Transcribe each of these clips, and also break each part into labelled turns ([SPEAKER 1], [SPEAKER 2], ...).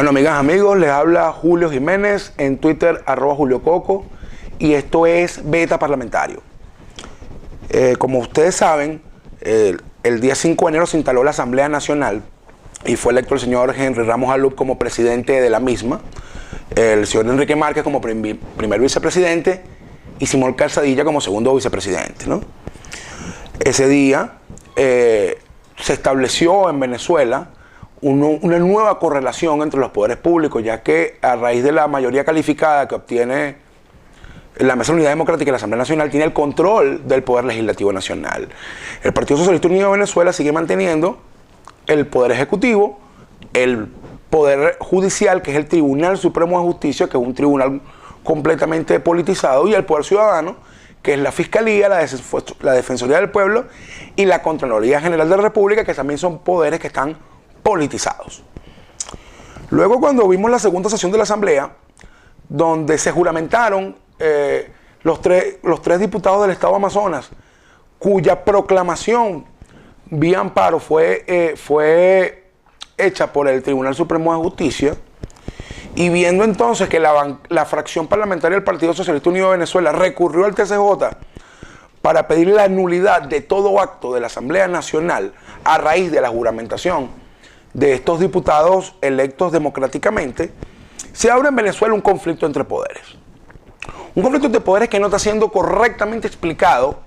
[SPEAKER 1] Bueno, amigas, amigos, les habla Julio Jiménez, en Twitter, @JulioCoco, y esto es Beta Parlamentario. Como ustedes saben, el día 5 de enero se instaló la Asamblea Nacional y fue electo el señor Henry Ramos Alup como presidente de la misma, el señor Enrique Márquez como primer vicepresidente y Simón Calzadilla como segundo vicepresidente, ¿no? Ese día se estableció en Venezuela una nueva correlación entre los poderes públicos, ya que a raíz de la mayoría calificada que obtiene la Mesa de Unidad Democrática y la Asamblea Nacional, tiene el control del Poder Legislativo Nacional. El Partido Socialista Unido de Venezuela sigue manteniendo el Poder Ejecutivo, el Poder Judicial, que es el Tribunal Supremo de Justicia, que es un tribunal completamente politizado, y el Poder Ciudadano, que es la Fiscalía, la Defensoría del Pueblo y la Contraloría General de la República, que también son poderes que están politizados. Luego, cuando vimos la segunda sesión de la Asamblea, donde se juramentaron los tres diputados del Estado Amazonas, cuya proclamación vía amparo fue hecha por el Tribunal Supremo de Justicia, y viendo entonces que la fracción parlamentaria del Partido Socialista Unido de Venezuela recurrió al TCJ para pedir la nulidad de todo acto de la Asamblea Nacional a raíz de la juramentación de estos diputados electos democráticamente, se abre en Venezuela un conflicto entre poderes. Un conflicto entre poderes que no está siendo correctamente explicado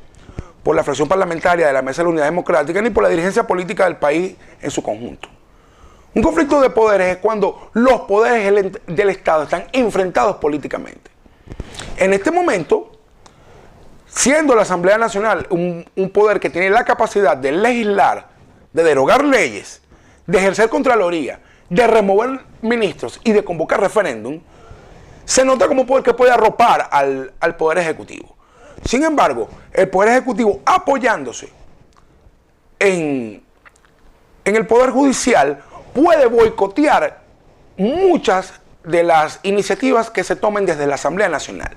[SPEAKER 1] por la fracción parlamentaria de la Mesa de la Unidad Democrática ni por la dirigencia política del país en su conjunto. Un conflicto de poderes es cuando los poderes del Estado están enfrentados políticamente. En este momento, siendo la Asamblea Nacional un poder que tiene la capacidad de legislar, de derogar leyes, de ejercer contraloría, de remover ministros y de convocar referéndum, se nota como un poder que puede arropar al Poder Ejecutivo. Sin embargo, el Poder Ejecutivo, apoyándose en el Poder Judicial, puede boicotear muchas de las iniciativas que se tomen desde la Asamblea Nacional.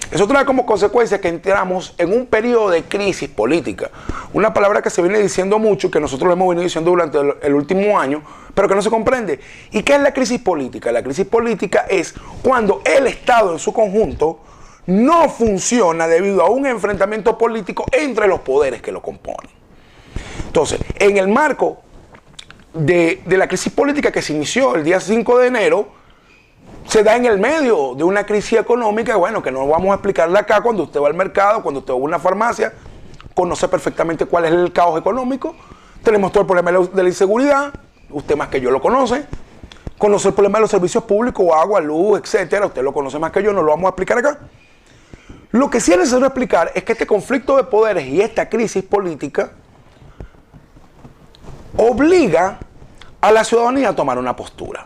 [SPEAKER 1] Eso trae como consecuencia que entramos en un periodo de crisis política. Una palabra que se viene diciendo mucho, que nosotros lo hemos venido diciendo durante el último año, pero que no se comprende. ¿Y qué es la crisis política? La crisis política es cuando el Estado en su conjunto no funciona debido a un enfrentamiento político entre los poderes que lo componen. Entonces, en el marco de la crisis política que se inició el día 5 de enero, se da en el medio de una crisis económica, bueno, que no vamos a explicarle acá. Cuando usted va al mercado, cuando usted va a una farmacia, conoce perfectamente cuál es el caos económico. Tenemos todo el problema de la inseguridad, usted más que yo lo conoce el problema de los servicios públicos, agua, luz, etcétera, usted lo conoce más que yo, no lo vamos a explicar acá. Lo que sí es necesario explicar es que este conflicto de poderes y esta crisis política obliga a la ciudadanía a tomar una postura.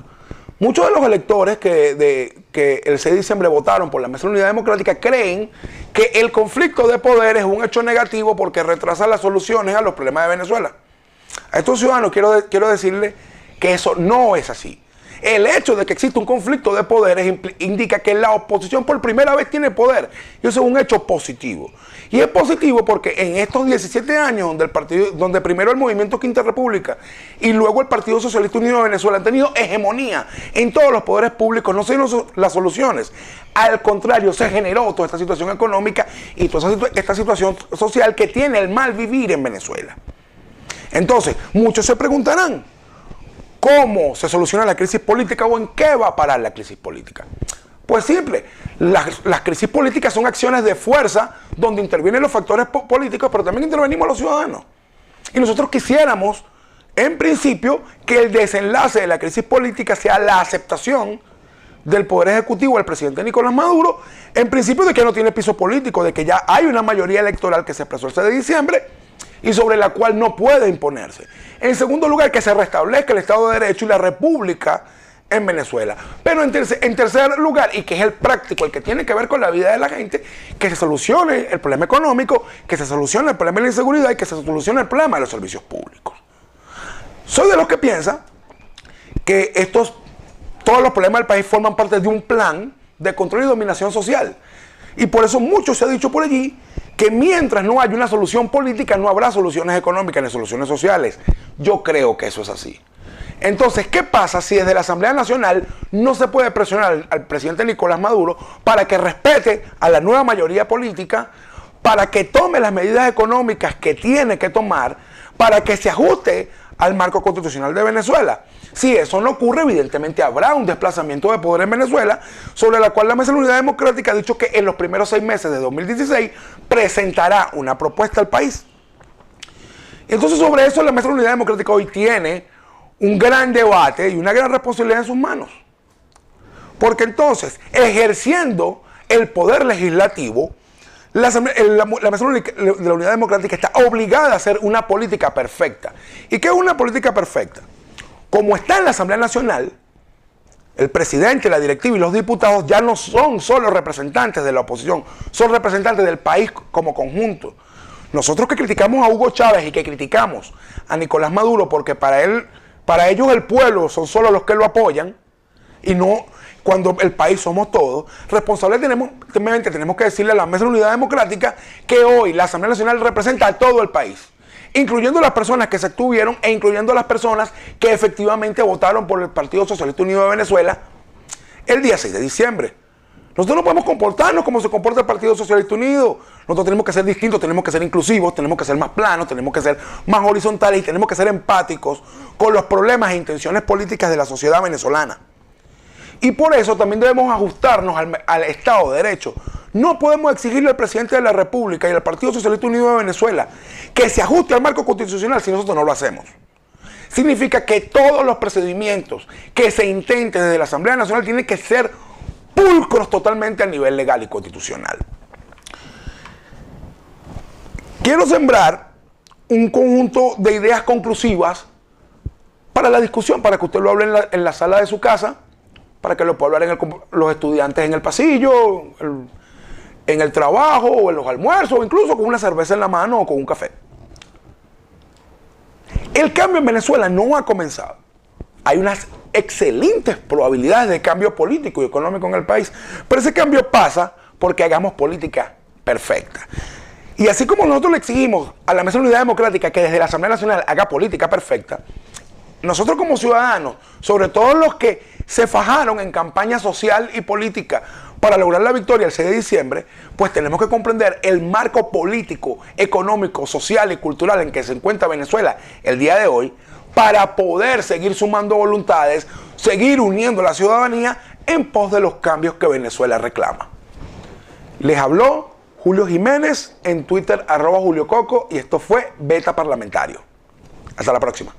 [SPEAKER 1] Muchos de los electores que el 6 de diciembre votaron por la Mesa de la Unidad Democrática creen que el conflicto de poderes es un hecho negativo porque retrasa las soluciones a los problemas de Venezuela. A estos ciudadanos quiero decirles que eso no es así. El hecho de que existe un conflicto de poderes indica que la oposición por primera vez tiene poder. Y eso es un hecho positivo. Y es positivo porque en estos 17 años donde primero el Movimiento Quinta República y luego el Partido Socialista Unido de Venezuela han tenido hegemonía en todos los poderes públicos, no se dieron las soluciones. Al contrario, se generó toda esta situación económica y toda esta situación social que tiene el mal vivir en Venezuela. Entonces, muchos se preguntarán, ¿cómo se soluciona la crisis política o en qué va a parar la crisis política? Pues simple, las crisis políticas son acciones de fuerza donde intervienen los factores políticos, pero también intervenimos los ciudadanos. Y nosotros quisiéramos, en principio, que el desenlace de la crisis política sea la aceptación del Poder Ejecutivo del presidente Nicolás Maduro, en principio de que no tiene piso político, de que ya hay una mayoría electoral que se expresó el 6 de diciembre y sobre la cual no puede imponerse. En segundo lugar, que se restablezca el Estado de Derecho y la República en Venezuela. Pero en tercer lugar, y que es el práctico, el que tiene que ver con la vida de la gente, que se solucione el problema económico, que se solucione el problema de la inseguridad y que se solucione el problema de los servicios públicos. Soy de los que piensa que todos los problemas del país forman parte de un plan de control y dominación social. Y por eso mucho se ha dicho por allí que mientras no haya una solución política, no habrá soluciones económicas ni soluciones sociales. Yo creo que eso es así. Entonces, ¿qué pasa si desde la Asamblea Nacional no se puede presionar al presidente Nicolás Maduro para que respete a la nueva mayoría política, para que tome las medidas económicas que tiene que tomar, para que se ajuste al marco constitucional de Venezuela? Si eso no ocurre, evidentemente habrá un desplazamiento de poder en Venezuela, sobre la cual la Mesa de la Unidad Democrática ha dicho que en los primeros 6 meses de 2016 presentará una propuesta al país. Entonces, sobre eso la Mesa de la Unidad Democrática hoy tiene un gran debate y una gran responsabilidad en sus manos. Porque entonces, ejerciendo el poder legislativo, la Mesa de la Unidad Democrática está obligada a hacer una política perfecta. ¿Y qué es una política perfecta? Como está en la Asamblea Nacional, el presidente, la directiva y los diputados ya no son solo representantes de la oposición, son representantes del país como conjunto. Nosotros que criticamos a Hugo Chávez y que criticamos a Nicolás Maduro porque para ellos el pueblo son solo los que lo apoyan y no cuando el país somos todos, responsables tenemos que decirle a la Mesa de la Unidad Democrática que hoy la Asamblea Nacional representa a todo el país, incluyendo las personas que se abstuvieron e incluyendo las personas que efectivamente votaron por el Partido Socialista Unido de Venezuela el día 6 de diciembre. Nosotros no podemos comportarnos como se comporta el Partido Socialista Unido. Nosotros tenemos que ser distintos, tenemos que ser inclusivos, tenemos que ser más planos, tenemos que ser más horizontales y tenemos que ser empáticos con los problemas e intenciones políticas de la sociedad venezolana. Y por eso también debemos ajustarnos al Estado de Derecho. No podemos exigirle al presidente de la República y al Partido Socialista Unido de Venezuela que se ajuste al marco constitucional si nosotros no lo hacemos. Significa que todos los procedimientos que se intenten desde la Asamblea Nacional tienen que ser pulcros totalmente a nivel legal y constitucional. Quiero sembrar un conjunto de ideas conclusivas para la discusión, para que usted lo hable en la sala de su casa, para que lo puedan hablar los estudiantes en el pasillo, en el trabajo, o en los almuerzos, o incluso con una cerveza en la mano o con un café. El cambio en Venezuela no ha comenzado. Hay unas excelentes probabilidades de cambio político y económico en el país, pero ese cambio pasa porque hagamos política perfecta. Y así como nosotros le exigimos a la Mesa de la Unidad Democrática que desde la Asamblea Nacional haga política perfecta, nosotros como ciudadanos, sobre todo los que se fajaron en campaña social y política para lograr la victoria el 6 de diciembre, pues tenemos que comprender el marco político, económico, social y cultural en que se encuentra Venezuela el día de hoy, para poder seguir sumando voluntades, seguir uniendo a la ciudadanía en pos de los cambios que Venezuela reclama. Les habló Julio Jiménez en Twitter @JulioCoco y esto fue Beta Parlamentario. Hasta la próxima.